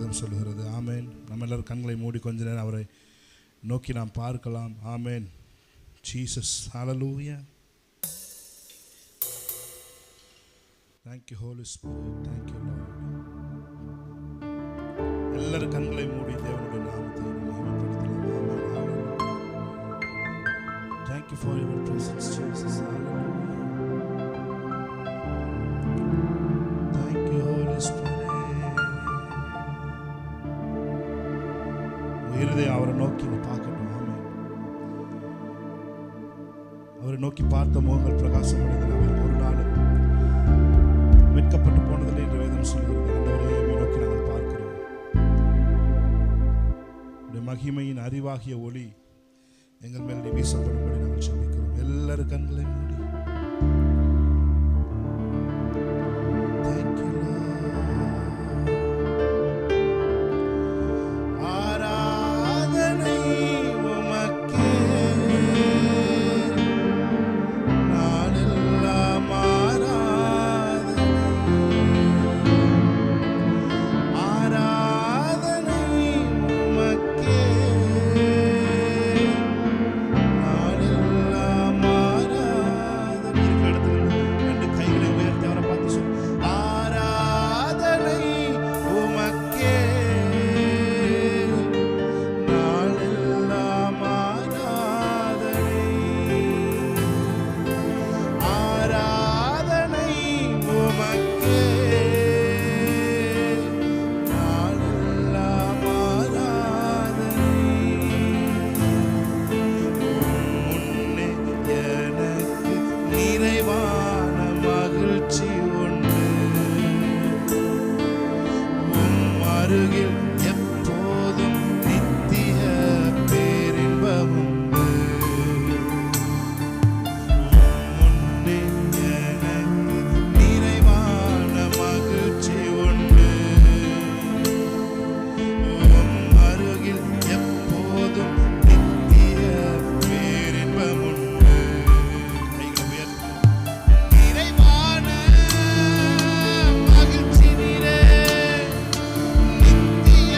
வேதம் சொல்கிறது. ஆமேன். நம்ம எல்லாரும் கண்களை மூடி கொஞ்ச நேரம் அவரை நோக்கி நாம் பார்க்கலாம். Amen. Jesus. Hallelujah. Thank you Holy Spirit. Thank you Lord. எல்லாரும் கண்களை மூடி தேவனுடைய நாமத்தை மகிமைப்படுத்தலாம். Thank you for your presence Jesus. Hallelujah. Thank you Holy Spirit. உயிரே அவரை நோக்கி பார்க்கட்டும். ஆமென். அவரை நோக்கி பார்த்த முகங்கள் பிரகாசம் அடைந்தன. ஒரு நாள் வெட்கப்பட்டு போனதில்லை என்று வேதம் சொல்கிறது. ஆண்டவரே உம்மை நோக்கி நாங்கள் பார்க்கிறோம். உம்முடைய மகிமையின் அறிவாகிய ஒளி எங்கள் மேல் வீசப்படும்படி நாங்கள் ஜெபிக்கிறோம். எல்லாரும் கண்களை மூடி நித்திய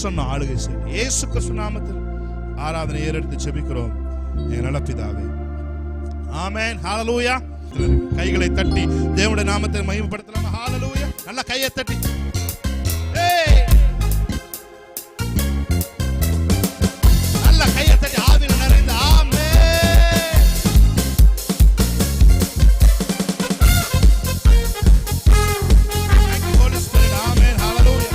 பிரசன்னம் ஆளுகை செய்யும். இயேசு கிறிஸ்து நாமத்தில் ஆராதனை ஏறெடுத்து ஜெபிக்கிறோம் எங்கள் நல்ல பிதாவே. ஆமென். ஹalleluya. கைகளை தட்டி தேவனுடைய நாமத்தை மகிமைப்படுத்தலாம். ஹalleluya. நல்ல கையை தட்டி நல்ல கையை தட்டி ஆவியில் நிறைந்த ஆமென். Thank you Holy Spirit. ஆமென். ஹalleluya.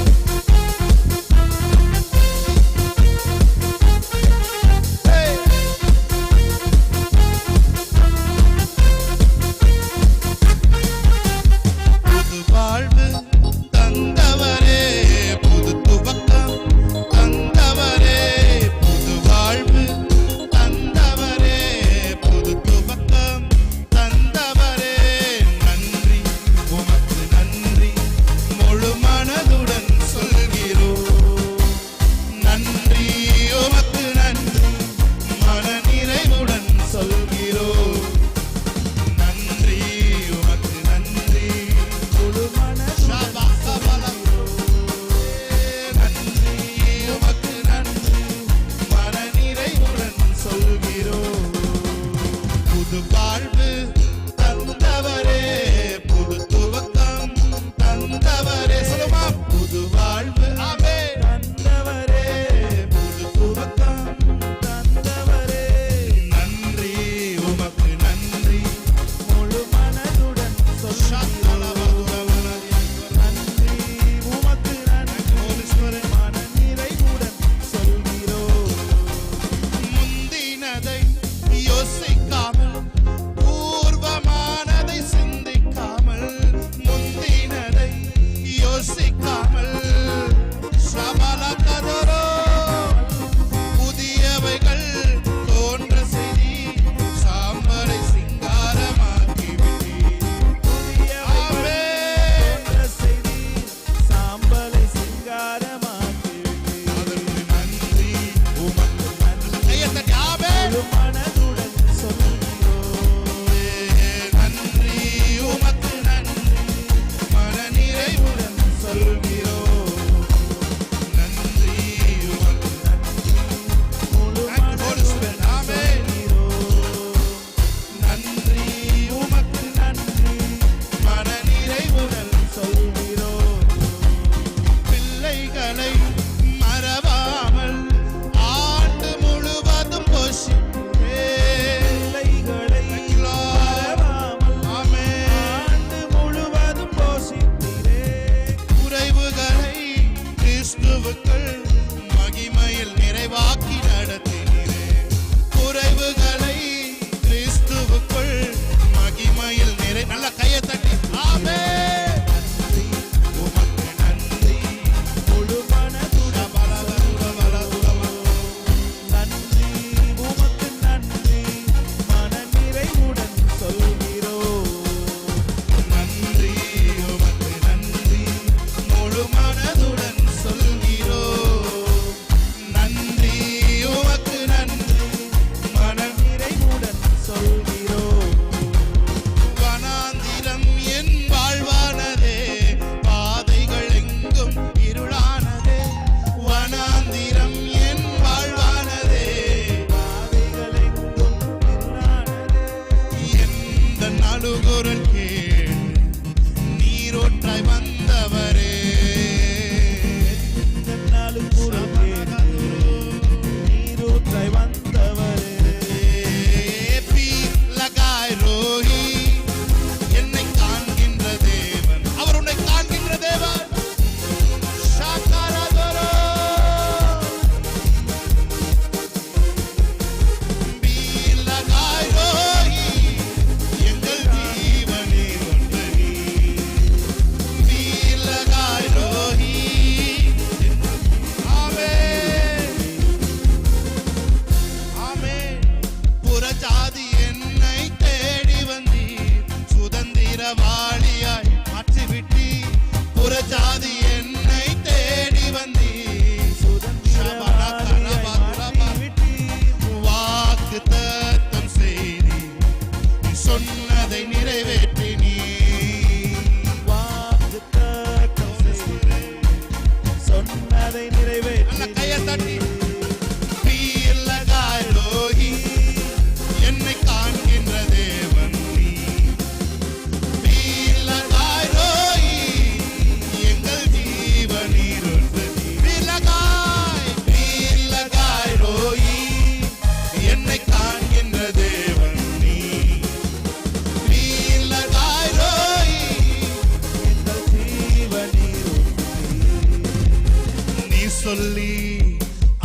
சொல்லி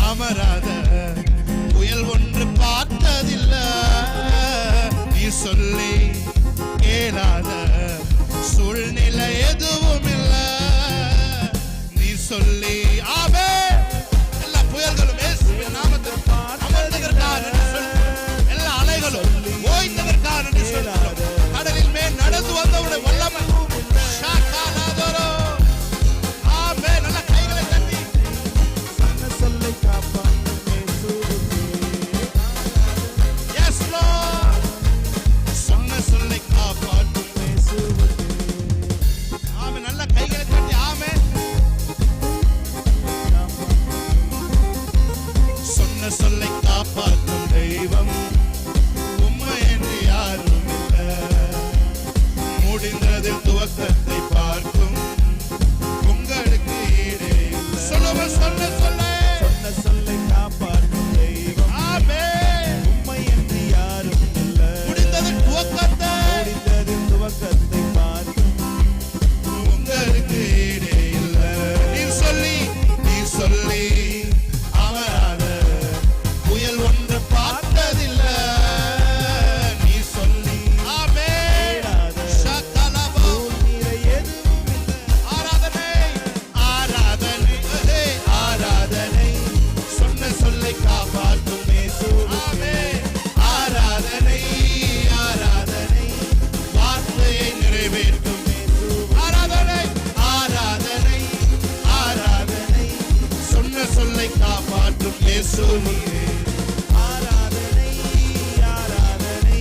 அமராத புயல் ஒன்று பார்த்ததில்ல, நீ சொல்லி கேளாத சூழ்நிலை எதுவும் இல்ல, நீ சொல்லி ஆவே எல்லா புயல்களும் இயேசுவின் நாமத்தில் அமர்ந்ததற்காக எல்லா அலைகளும் ஓய்ந்ததற்காக கடலில் மேல் நடந்து வந்தவுடைய வல்லமை நல்ல கைகளை தட்டி சொன்ன சொல்லை காப்பாற்றும் இயேசுவுக்கே. Yes Lord, சொன்ன சொல்லை காப்பாற்றும் இயேசுவுக்கே. ஆமென். நல்ல கைகளை தட்டி ஆமென். சொன்ன சொல்லை காப்பாற்றும் தெய்வம் உம்மை என்று யாரும் இல்லை, முடிந்ததில் துவக்கத்தை பார்க்கும் உங்களுக்கு ஈடே இல்லை. சொல்லுவ சொன்ன சொல்லை சொன்ன சொல்லை காப்பாற்றும் தெய்வம் ஆமென். உம்மை என்று யாரும் இல்லை, முடிந்ததில் துவக்கத்தை முடிந்ததின் துவக்கத்தை பார்க்கும் உங்களுக்கு ஈடே இல்லை. நீ சொல்லி அமராத புயல் ஒன்று பார்த்ததில்ல, நீ சொல்லி ஆமென். சகலபோ சூழ்நிலை எதுவும் இல்லை. ஆராதனை ஆராதனை ஆராதனை சொன்ன சொல்லை காப்பாற்றும் இயேசுவுக்கே. ஆமென். ஆராதனை ஆராதனை வார்த்தையை நிறைவேற்றும் ஆராதனை ஆராதனை ஆராதனை சொன்ன சொல்லை காப்பாற்றும் இயேசுவே. ஆராதனை ஆராதனை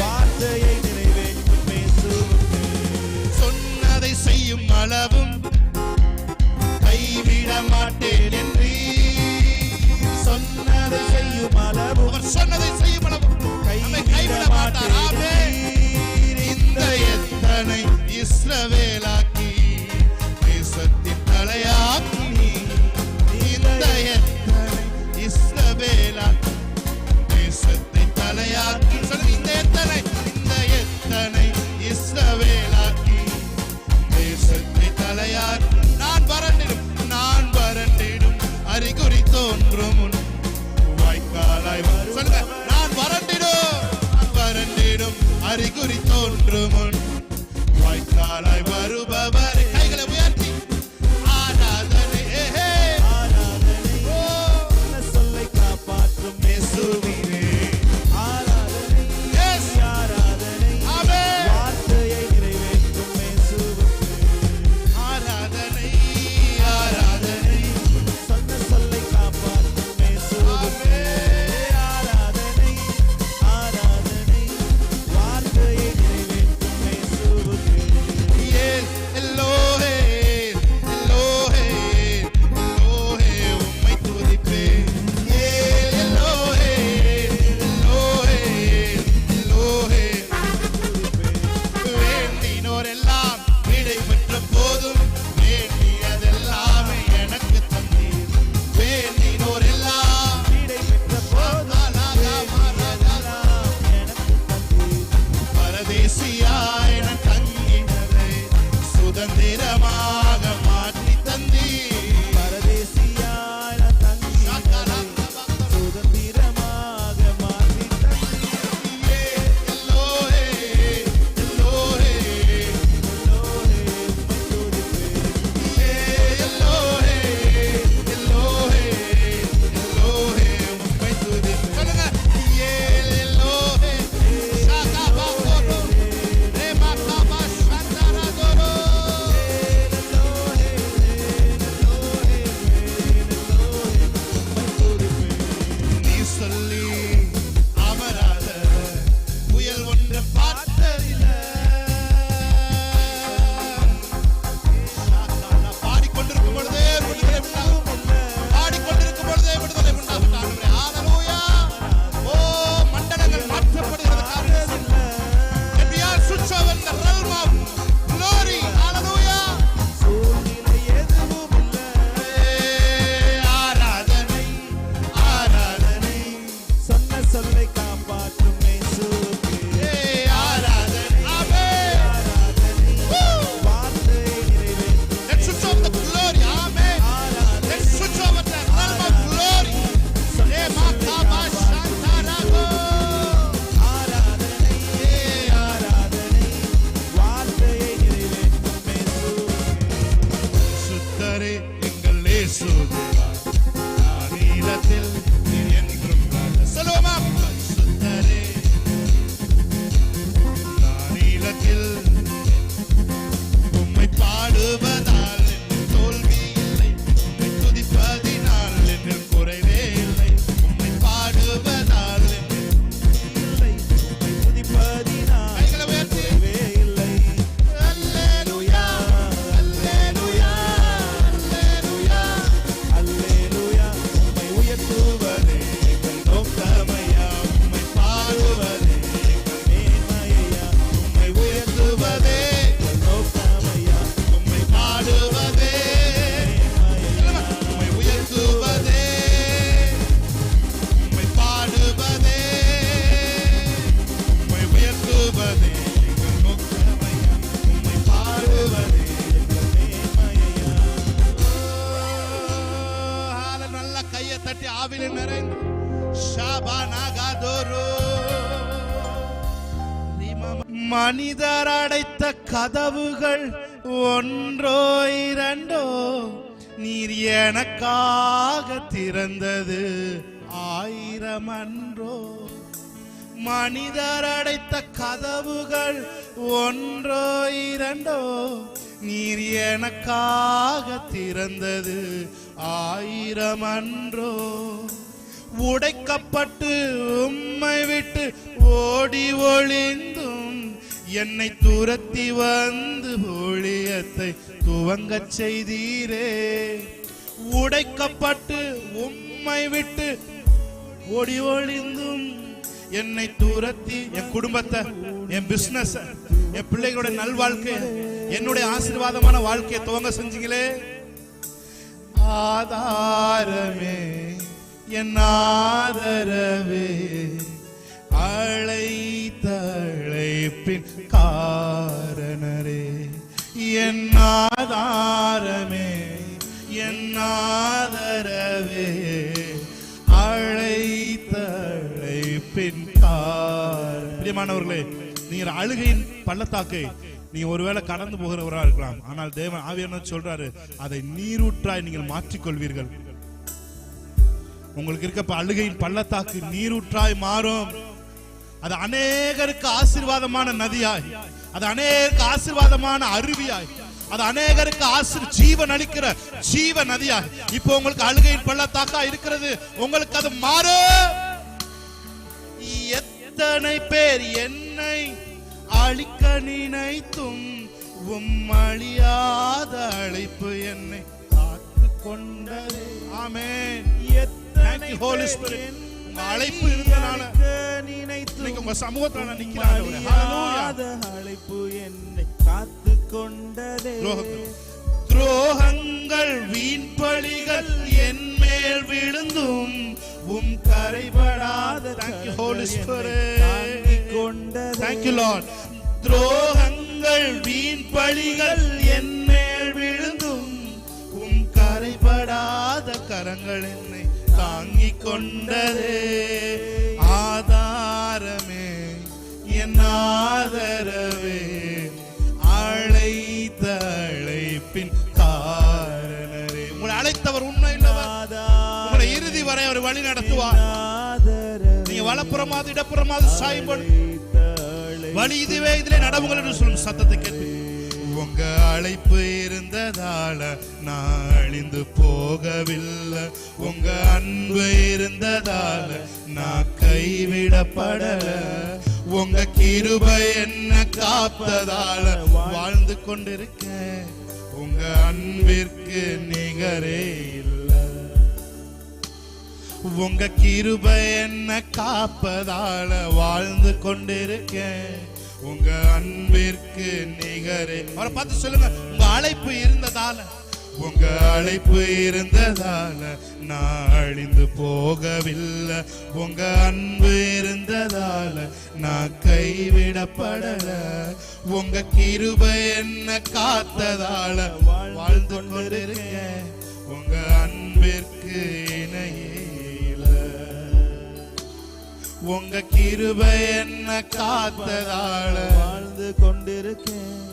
வார்த்தையை நிறைவேற்றும் இயேசுவுக்கே. சொன்னதை செய்யும் அளவும் கைவிட மாட்டேன் என்று சொன்னதை செய்யும் அளவும் அவர் சொன்னதை செய்யும் அளவும் நம்மை கைவிட மாட்டார். ஆமென். இந்த எத்தனை இஸ்ரவேலாக்கி தேசத்தின் தலையாக்கி, இந்த எத்தனை இஸ்ரவேலாக்கி தேசத்தை தலையாக்கி சொல்லுங்க. இந்த எத்தனை இஸ்ரவேலாக்கி தேசத்தை தலையாக்கி, நான் வறண்டிடும் அறிகுறி தோன்றும் முன் வாய்க்காலாய் சொல்லுங்க. நான் வறண்டிடும் அறிகுறி தோன்றும் முன் வாய்க்காலாய் வருபவர் மனிதர் அடைத்த கதவுகள் ஒன்றோ இரண்டோ, நீர் எனக்காக திறந்தது 1000 அன்றோ. மனிதர் அடைத்த கதவுகள் ஒன்றோ இரண்டோ, நீர் எனக்காக திறந்தது 1000 அன்றோ. உடைக்கப்பட்டு உம்மை விட்டு ஓடி ஒளிந்தும் என்னை துரத்தி வந்து ஊழியத்தை துவங்கச் செய்தீரே. உடைக்கப்பட்டு உம்மை விட்டு ஓடி ஒளிந்தும் என்னை துரத்தி என் குடும்பத்தை, என் பிசினஸ், என் பிள்ளைகளோட நல்வாழ்க்கை, என்னுடைய ஆசீர்வாதமான வாழ்க்கையை துவங்க செஞ்சீங்களே. ஆதாரமே என் ஆதரவே, அழைத்தழைப்பின் காரணரே. என் ஆதாரமே என் ஆதரவே, அழைத்தழைப்பின் காரணரே. பிரியமானவர்களே, நீங்க அழுகையின் பள்ளத்தாக்கை நீங்க ஒருவேளை கடந்து போகிறவராக இருக்கலாம். ஆனால் தேவன் ஆவியானவர் சொல்றாரு, அதை நீரூற்றாய் நீங்கள் மாற்றிக்கொள்வீர்கள். உங்களுக்கு இருக்க அழுகையின் பள்ளத்தாக்கு நீரூற்றாய் மாறும். அது அநேகருக்கு ஆசீர்வாதமான நதியாய், அது அநேகருக்கு ஆசீர்வாதமான அருவியாய், அது அநேகருக்கு ஜீவன் அளிக்கிற ஜீவ நதியாய் இப்போ உங்களுக்கு அழுகையின் பள்ளத்தாக்கா இருக்கிறது. உங்களுக்கு அது மாறும். எத்தனை பேர் என்னை அழிக்க நினைத்தும் அழியாத அழைப்பு என்னை காத்து கொண்டதே. ஆமென். Thank you, Holy Spirit. உங்க அழைப்பு இருந்தனால நினைத்து உங்க சமூகத்துல நான் நிக்கிறேன். ஹalleluya. அழைப்பு என்னை காத்து கொண்டதே. துரோகங்கள் வீண் பழிகள் என் மேல் விழுந்தும் கரைபடாத. Thank you, Holy Spirit. Thank you, Lord. துரோகங்கள் வீண் பழிகள் என் மேல் விழுந்தும் கரைபடாத கரங்கள் என்னை தாங்கிக் கொண்டதே. ஆதாரமே என் ஆதரவே, அழைத்த அழைப்பின் காரணரே. உங்களை அழைத்தவர் உண்மை இல்லவர். உங்களை இறுதி வரை அவர் வழி நடத்துவார். நீங்க வலப்புறமாவது இடப்புறமாவது சாயும்போது வழி இதுவே, இதிலே நடவுங்கள் என்று சொல்லும் சத்தத்தை கேட்டு உங்க அழைப்பு இருந்ததால நான் அழிந்து போகவில்லை. உங்க அன்பு இருந்ததால நான் கைவிடப்படல. உங்க கிருபை என்ன காத்ததால வாழ்ந்து கொண்டிருக்கேன். உங்க அன்பிற்கு நிகரே இல்லை. உங்க கிருபை என்ன காப்பதால வாழ்ந்து கொண்டிருக்கேன். உங்க அன்பிற்கு நிகரே. அவரை பார்த்து சொல்லுங்க, உங்க அழைப்பு இருந்ததால, உங்க அழைப்பு இருந்ததால நான் அழிந்து போகவில்லை. உங்க அன்பு இருந்ததால நான் கைவிடப்படல. உங்க கிருபை என்ன காத்ததால வாழ்ந்து கொண்டிருக்கேன். உங்க அன்பிற்கு இணையே. உங்க கிருபை என்ன காத்ததால வாழ்ந்து கொண்டிருக்கேன்.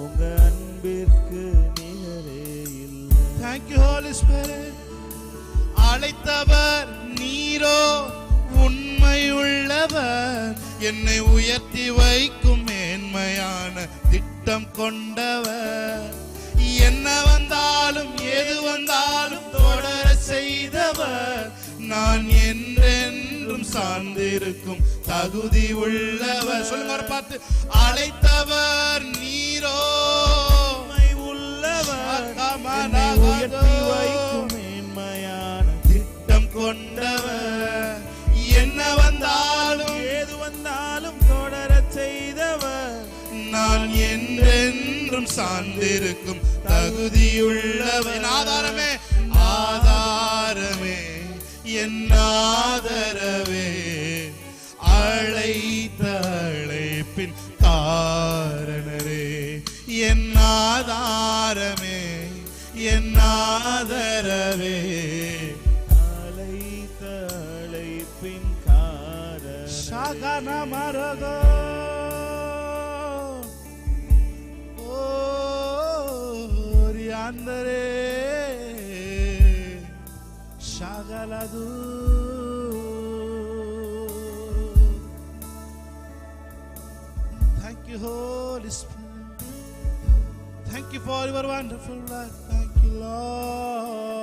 உங்க அன்பிற்கு நிகரே இல்லை. Thank you, Holy Spirit. அழைத்தவர் நீரோ உண்மையுள்ளவர், என்னை உயர்த்தி வைக்கும் மேன்மையான திட்டம் கொண்டவர். என்ன வந்தாலும் எது வந்தாலும் தொடர செய்தவர், நான் என்றென்றும் சார்ந்திருக்கும் தகுதி உள்ளவர். சொல்லுங்க பார்த்து, அழைத்தவர் நீரோ உள்ளவர், உயர்த்தி வைக்கும் மேன்மையான திட்டம் கொண்டவர். என்ன வந்தாலும் ஏது வந்தாலும் தொடர செய்தவர், நான் என்றென்றும் சார்ந்திருக்கும் தகுதியுள்ளவர். ஆதாரமே ஆதாரமே என் ஆதரவே, அழைத்த அழைப்பின் காரணரே. என் ஆதாரமே என் ஆதரவே, அழைத்த அழைப்பின் காரணரே. சகன மரகோ Mandare Shagaladu. Thank you, Holy Spirit. Thank you for your wonderful life. Thank you, Lord.